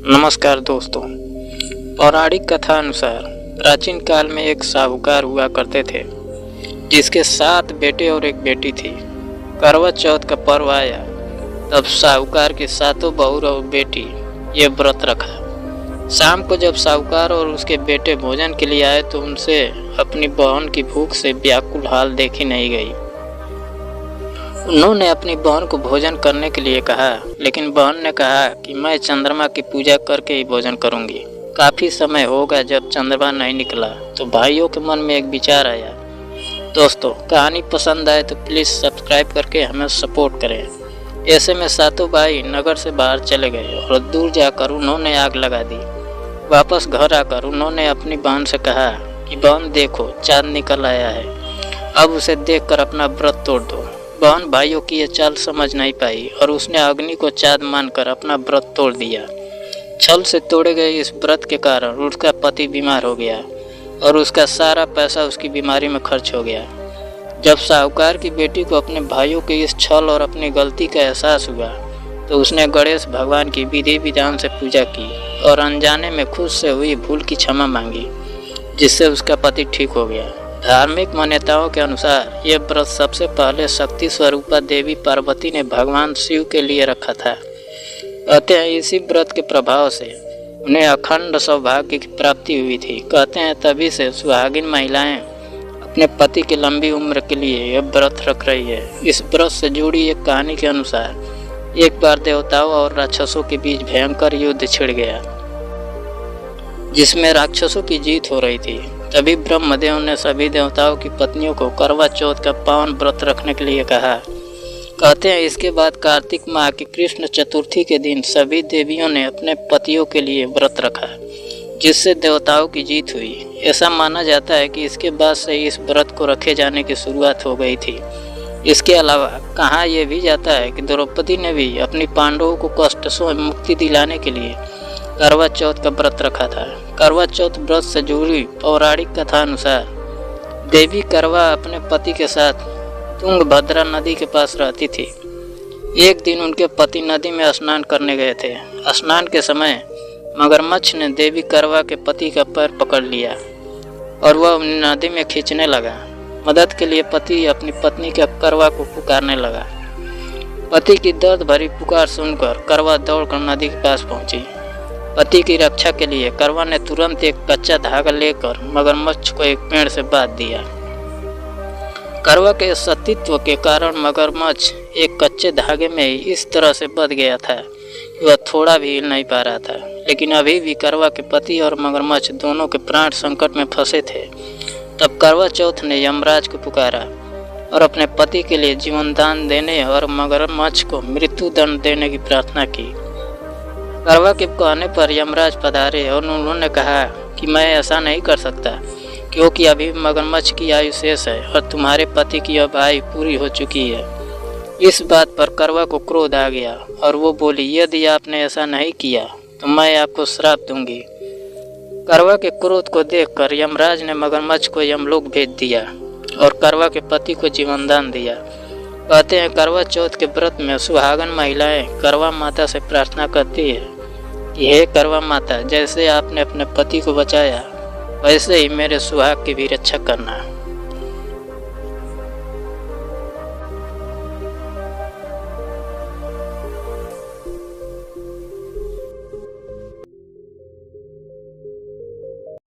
नमस्कार दोस्तों। पौराणिक कथा अनुसार प्राचीन काल में एक साहूकार हुआ करते थे जिसके 7 बेटे और एक बेटी थी। करवा चौथ का पर्व आया तब साहूकार की 7 बहू और बेटी ये व्रत रखा। शाम को जब साहूकार और उसके बेटे भोजन के लिए आए तो उनसे अपनी बहन की भूख से व्याकुल हाल देखी नहीं गई। उन्होंने अपनी बहन को भोजन करने के लिए कहा, लेकिन बहन ने कहा कि मैं चंद्रमा की पूजा करके ही भोजन करूंगी। काफ़ी समय होगा जब चंद्रमा नहीं निकला तो भाइयों के मन में एक विचार आया। दोस्तों, कहानी पसंद आए तो प्लीज़ सब्सक्राइब करके हमें सपोर्ट करें। ऐसे में 7 भाई नगर से बाहर चले गए और दूर जाकर उन्होंने आग लगा दी। वापस घर आकर उन्होंने अपनी बहन से कहा कि बहन देखो, चाँद निकल आया है, अब उसे देखकर अपना व्रत तोड़ दो। बहन भाइयों की ये चाल समझ नहीं पाई और उसने अग्नि को चाँद मानकर अपना व्रत तोड़ दिया। छल से तोड़े गए इस व्रत के कारण उसका पति बीमार हो गया और उसका सारा पैसा उसकी बीमारी में खर्च हो गया। जब साहूकार की बेटी को अपने भाइयों के इस छल और अपनी गलती का एहसास हुआ तो उसने गणेश भगवान की विधि विधान से पूजा की और अनजाने में खुद से हुई भूल की क्षमा मांगी, जिससे उसका पति ठीक हो गया। धार्मिक मान्यताओं के अनुसार ये व्रत सबसे पहले शक्ति स्वरूपा देवी पार्वती ने भगवान शिव के लिए रखा था। कहते हैं इसी व्रत के प्रभाव से उन्हें अखंड सौभाग्य की प्राप्ति हुई थी। कहते हैं तभी से सुहागिन महिलाएं अपने पति की लंबी उम्र के लिए यह व्रत रख रही है। इस व्रत से जुड़ी एक कहानी के अनुसार एक बार देवताओं और राक्षसों के बीच भयंकर युद्ध छिड़ गया जिसमें राक्षसों की जीत हो रही थी। तभी ब्रह्मदेव ने सभी देवताओं की पत्नियों को करवा चौथ का पावन व्रत रखने के लिए कहा। कहते हैं इसके बाद कार्तिक माह की कृष्ण चतुर्थी के दिन सभी देवियों ने अपने पतियों के लिए व्रत रखा, जिससे देवताओं की जीत हुई। ऐसा माना जाता है कि इसके बाद से इस व्रत को रखे जाने की शुरुआत हो गई थी। इसके अलावा कहा यह भी जाता है कि द्रौपदी ने भी अपनी पांडवों को कष्ट से मुक्ति दिलाने के लिए करवा चौथ का व्रत रखा था। करवा चौथ व्रत से जुड़ी पौराणिक कथा अनुसार देवी करवा अपने पति के साथ तुंगभद्रा नदी के पास रहती थी। एक दिन उनके पति नदी में स्नान करने गए थे। स्नान के समय मगरमच्छ ने देवी करवा के पति का पैर पकड़ लिया और वह नदी में खींचने लगा। मदद के लिए पति अपनी पत्नी के करवा को पुकारने लगा। पति की दर्द भरी पुकार सुनकर करवा दौड़कर नदी के पास पहुंची। पति की रक्षा के लिए करवा ने तुरंत एक कच्चा धागा लेकर मगरमच्छ को एक पेड़ से बांध दिया। करवा के सतीत्व के कारण मगरमच्छ एक कच्चे धागे में ही इस तरह से बंध गया था कि वह थोड़ा भी हिल नहीं पा रहा था। लेकिन अभी भी करवा के पति और मगरमच्छ दोनों के प्राण संकट में फंसे थे। तब करवा चौथ ने यमराज को पुकारा और अपने पति के लिए जीवन दान देने और मगरमच्छ को मृत्यु दंड देने की प्रार्थना की। करवा के कहने पर यमराज पधारे और उन्होंने कहा कि मैं ऐसा नहीं कर सकता, क्योंकि अभी मगरमच्छ की आयु शेष है और तुम्हारे पति की अब आयु पूरी हो चुकी है। इस बात पर करवा को क्रोध आ गया और वो बोली, यदि आपने ऐसा नहीं किया तो मैं आपको श्राप दूंगी। करवा के क्रोध को देखकर यमराज ने मगरमच्छ को यमलोक भेज दिया और करवा के पति को जीवनदान दिया। कहते हैं करवा चौथ के व्रत में सुहागन महिलाएं करवा माता से प्रार्थना करती है कि हे करवा माता, जैसे आपने अपने पति को बचाया वैसे ही मेरे सुहाग की भी रक्षा करना।